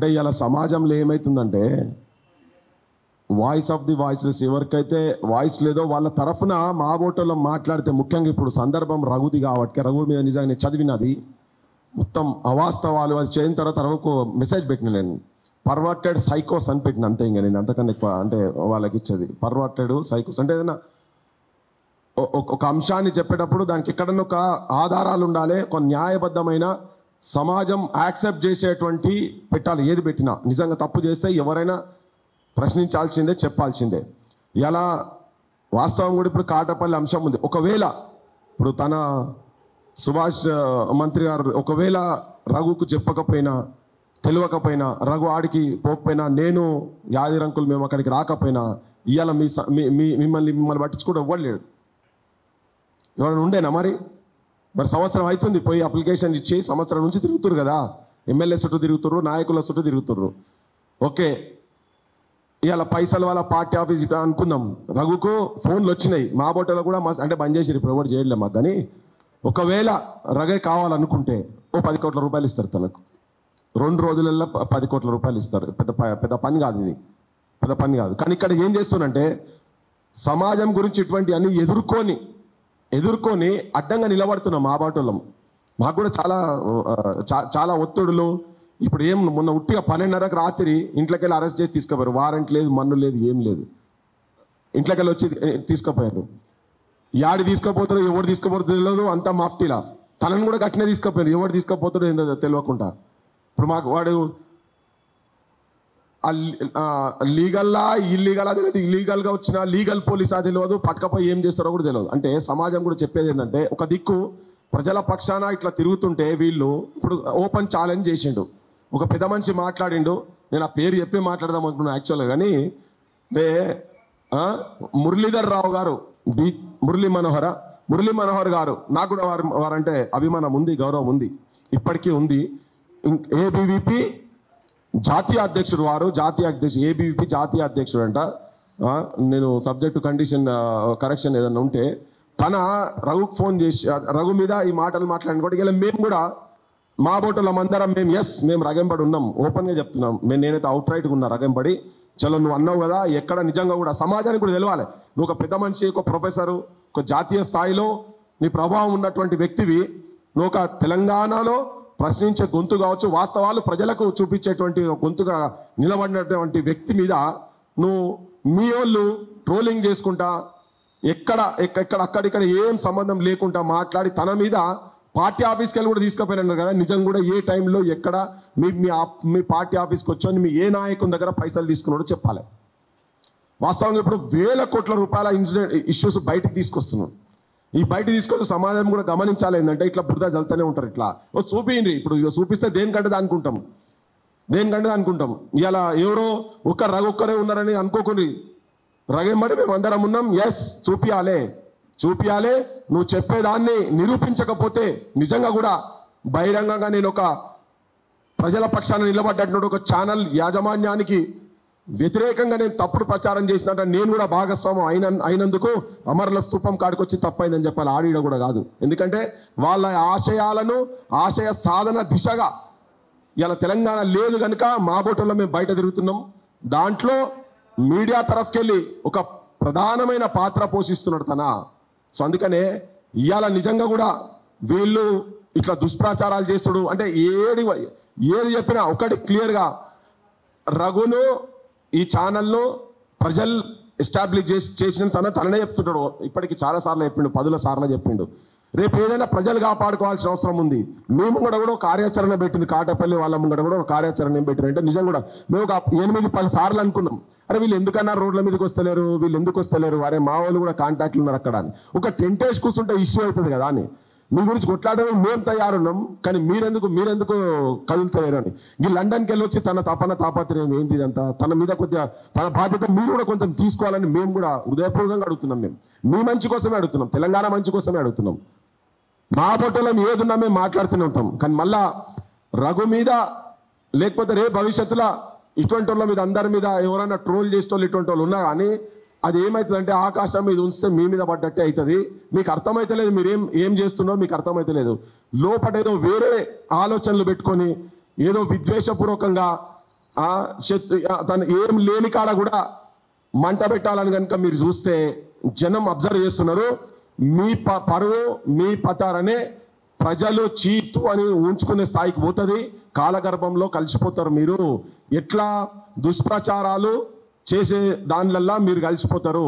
అంటే ఇలా సమాజంలో ఏమవుతుందంటే వాయిస్ ఆఫ్ ది వాయిస్లెస్, ఎవరికైతే వాయిస్ లేదో వాళ్ళ తరఫున మా ఓటర్లో మాట్లాడితే, ముఖ్యంగా ఇప్పుడు సందర్భం రఘుది కాబట్టి, రఘు మీద నిజంగా చదివినది మొత్తం అవాస్తవాలు అది చేయని తర్వాత రఘుకు మెసేజ్ పెట్టిన నేను పర్వర్టెడ్ సైకోస్ అని పెట్టిన, అంతే. ఇంకా నేను అంతకన్నా ఎక్కువ అంటే వాళ్ళకి ఇచ్చేది పర్వర్టెడ్ సైకోస్ అంటే ఏదైనా ఒక అంశాన్ని చెప్పేటప్పుడు దానికి ఎక్కడన్నా ఒక ఆధారాలు ఉండాలి, ఒక న్యాయబద్ధమైన సమాజం యాక్సెప్ట్ చేసేటువంటి పెట్టాలి. ఏది పెట్టినా నిజంగా తప్పు చేస్తే ఎవరైనా ప్రశ్నించాల్సిందే, చెప్పాల్సిందే. ఇలా వాస్తవం కూడా ఇప్పుడు కాటపల్లి అంశం ఉంది. ఒకవేళ ఇప్పుడు తన సుభాష్ మంత్రి గారు ఒకవేళ రఘుకు చెప్పకపోయినా, తెలియకపోయినా, రఘు ఆడికి పోకపోయినా, నేను యాదిరంకులు మేము అక్కడికి రాకపోయినా, ఇవాళ మిమ్మల్ని పట్టించుకోవడం ఇవ్వలేడు. ఎవరైనా ఉండేనా? మరి సంవత్సరం అవుతుంది పోయి అప్లికేషన్ ఇచ్చి, సంవత్సరం నుంచి తిరుగుతురు కదా, ఎమ్మెల్యే చుట్టూ తిరుగుతుర్రు, నాయకుల చుట్టూ తిరుగుతుర్రు. ఓకే, ఇవాళ పైసలు వాళ్ళ పార్టీ ఆఫీస్ అనుకుందాం, రఘుకు ఫోన్లు వచ్చినాయి, మా బొట్టలో కూడా అంటే బంద్ చేసి ఇప్పుడు ఎవరు చేయట్లే మాకు. కానీ ఒకవేళ రఘే కావాలనుకుంటే 10 కోట్ల రూపాయలు ఇస్తారు తనకు, 2 రోజులలో 10 కోట్ల రూపాయలు ఇస్తారు. పెద్ద పని కాదు ఇది, పెద్ద పని కాదు. కానీ ఇక్కడ ఏం చేస్తున్నంటే సమాజం గురించి ఇటువంటి అన్ని ఎదుర్కొని అడ్డంగా నిలబడుతున్నాం మా బాటోళ్ళం. మాకు కూడా చాలా ఒత్తిడులు. ఇప్పుడు ఏం మొన్న ఉట్టిగా 12:30కి రాత్రి ఇంట్లోకి వెళ్ళి అరెస్ట్ చేసి తీసుకుపోయారు. వారెంట్ లేదు, మన్ను లేదు, ఏం లేదు. ఇంట్లోకి వెళ్ళి వచ్చి తీసుకుపోయారు. యాడి తీసుకుపోతారో ఎవరు తీసుకుపోతారో తెలియదు, అంతా మాఫ్టీలా. తనను కూడా గట్టినే తీసుకుపోయారు, ఎవరు తీసుకుపోతారో ఏందో తెలియకుండా. ఇప్పుడు మాకు వాడు లీగల్లా ఇల్లీగల్ అది తెలియదు, ఇల్లీగల్గా వచ్చిన లీగల్ పోలీస్ అది తెలియదు, పట్టుకపోయి ఏం చేస్తారో కూడా తెలియదు. అంటే సమాజం కూడా చెప్పేది ఏంటంటే, ఒక దిక్కు ప్రజల పక్షాన ఇట్లా తిరుగుతుంటే వీళ్ళు ఇప్పుడు ఓపెన్ ఛాలెంజ్ చేసిండు. ఒక పెద్ద మనిషి మాట్లాడిండు, నేను ఆ పేరు చెప్పి మాట్లాడదాం అనుకున్నాను యాక్చువల్గా. కానీ మురళీధర్ రావు గారు, మురళీ మనోహర్ గారు, నాకు కూడా వారంటే అభిమానం ఉంది, గౌరవం ఉంది, ఇప్పటికీ ఉంది. ఏబీవీపీ జాతీయ అధ్యక్షుడు, ఏబీవీపీ జాతీయ అధ్యక్షుడు అంట. నేను సబ్జెక్టు కండిషన్ కరెక్షన్ ఏదన్నా ఉంటే తన రఘుకు ఫోన్ చేసి రఘు మీద ఈ మాటలు మాట్లాడిన కూడా ఇలా మేము కూడా మా బోటలం అందరం మేము రగంబడి ఉన్నాం, ఓపెన్గా చెప్తున్నాం. నేనైతే అవుట్ రైట్గా ఉన్నా రగంబడి. చలో నువ్వు అన్నావు కదా, ఎక్కడ నిజంగా కూడా సమాజానికి కూడా తెలవాలి. నువ్వు ఒక పెద్ద మనిషి, ఒక ప్రొఫెసరు, ఒక జాతీయ స్థాయిలో నీ ప్రభావం ఉన్నటువంటి వ్యక్తివి. నువ్వు ఒక తెలంగాణలో ప్రశ్నించే గొంతు కావచ్చు, వాస్తవాలు ప్రజలకు చూపించేటువంటి గొంతుగా నిలబడినటువంటి వ్యక్తి మీద నువ్వు మీ వాళ్ళు ట్రోలింగ్ చేసుకుంటా అక్కడిక్కడ ఏం సంబంధం లేకుండా మాట్లాడి తన మీద పార్టీ ఆఫీస్కి వెళ్ళి కూడా తీసుకుపోయినారు కదా. నిజం కూడా ఏ టైంలో ఎక్కడ మీ పార్టీ ఆఫీస్కి వచ్చి మీ ఏ నాయకుని దగ్గర పైసలు తీసుకున్నాడో చెప్పాలి. వాస్తవంగా ఇప్పుడు 1000 కోట్ల రూపాయల ఇష్యూస్ బయటకు తీసుకొస్తున్నాడు. ఈ బయట తీసుకొని సమాజం కూడా గమనించాలి ఏంటంటే ఇట్లా బురద జల్తూనే ఉంటారు. ఇట్లా చూపిండి, ఇప్పుడు చూపిస్తే దేనికంటే అనుకుంటాం. ఇలా ఎవరో రఘొక్కరే ఉన్నారని అనుకోకుండా రగేంబడి మేము అందరం ఉన్నాం. చూపియాలే. నువ్వు చెప్పేదాన్ని నిరూపించకపోతే నిజంగా కూడా బహిరంగంగా నేను ఒక ప్రజల పక్షాన నిలబడ్డట్టు ఒక ఛానల్ యాజమాన్యానికి వ్యతిరేకంగా నేను తప్పుడు ప్రచారం చేసినట్టు నేను కూడా భాగస్వామ్యం అయినందుకు అమరుల స్తూపం కాడికొచ్చి తప్పైందని చెప్పాలి. ఆడిడ కూడా కాదు. ఎందుకంటే వాళ్ళ ఆశయ సాధన దిశగా ఇలా తెలంగాణ లేదు కనుక మా బోటల్లో మేము బయట తిరుగుతున్నాం. దాంట్లో మీడియా తరఫుకెళ్ళి ఒక ప్రధానమైన పాత్ర పోషిస్తున్నాడు తన. సో అందుకనే ఇవాళ నిజంగా కూడా వీళ్ళు ఇట్లా దుష్ప్రచారాలు చేస్తుడు అంటే ఏది చెప్పినా ఒకటి క్లియర్గా రఘును ఈ ఛానల్ను ప్రజలు ఎస్టాబ్లిష్ చేసిన తననే చెప్తుంటాడు. ఇప్పటికి చాలాసార్లు చెప్పిండు, 10 సార్లు చెప్పిండు. రేపు ఏదైనా ప్రజలు కాపాడుకోవాల్సిన అవసరం ఉంది. మేము కూడా ఒక కార్యాచరణ పెట్టింది, కాటపల్లి వాళ్ళ ముంగట కూడా ఒక కార్యాచరణ ఏం పెట్టిన అంటే నిజం కూడా మేము ఒక 8-10 సార్లు అనుకున్నాం, అరే వీళ్ళు ఎందుకన్నా రోడ్ల మీదకి వస్తలేరు, వారే మా వాళ్ళు కూడా కాంటాక్ట్లు ఉన్నారు అక్కడ అని. ఒక టెంటేజ్ కూర్చుంటే ఇష్యూ అవుతుంది కదా అని మీ గురించి కొట్లాడడం మేము తయారున్నాం. కానీ మీరెందుకు కదులుతలేరు అని. ఈ లండన్కి వెళ్ళి వచ్చి తన తాపత్రయం ఏంటి ఇదంతా, తన మీద కొద్దిగా తన బాధ్యత మీరు కూడా కొంచెం తీసుకోవాలని మేము కూడా హృదయపూర్వకంగా అడుగుతున్నాం. మేము మీ మంచి కోసమే అడుగుతున్నాం, తెలంగాణ మంచి కోసమే అడుగుతున్నాం. మా బొట్టలో ఏదున్నా మేము మాట్లాడుతూనే ఉంటాం. కానీ మళ్ళా రఘు మీద లేకపోతే రేపు భవిష్యత్తులో ఇటువంటి వాళ్ళ మీద అందరి మీద ఎవరైనా ట్రోల్ చేసేటోళ్ళు ఇటువంటి వాళ్ళు ఉన్నా కానీ అది ఏమవుతుందంటే ఆకాశం మీద ఉంచితే మీ మీద పడ్డట్టే అవుతుంది. మీకు అర్థమైతే లేదు, మీరు ఏం చేస్తున్నారో మీకు అర్థమైతే లేదు. లోపల ఏదో వేరే ఆలోచనలు పెట్టుకొని ఏదో విద్వేషపూర్వకంగా తను ఏం లేని కాడ కూడా మంట పెట్టాలని కనుక మీరు చూస్తే జనం అబ్జర్వ్ చేస్తున్నారు. మీ పరువు మీ పతారనే ప్రజలు చీతు అని ఉంచుకునే స్థాయికి పోతుంది. కాలగర్భంలో కలిసిపోతారు. మీరు ఎట్లా దుష్ప్రచారాలు చేసే దానిలల్లా మీరు కలిసిపోతారు.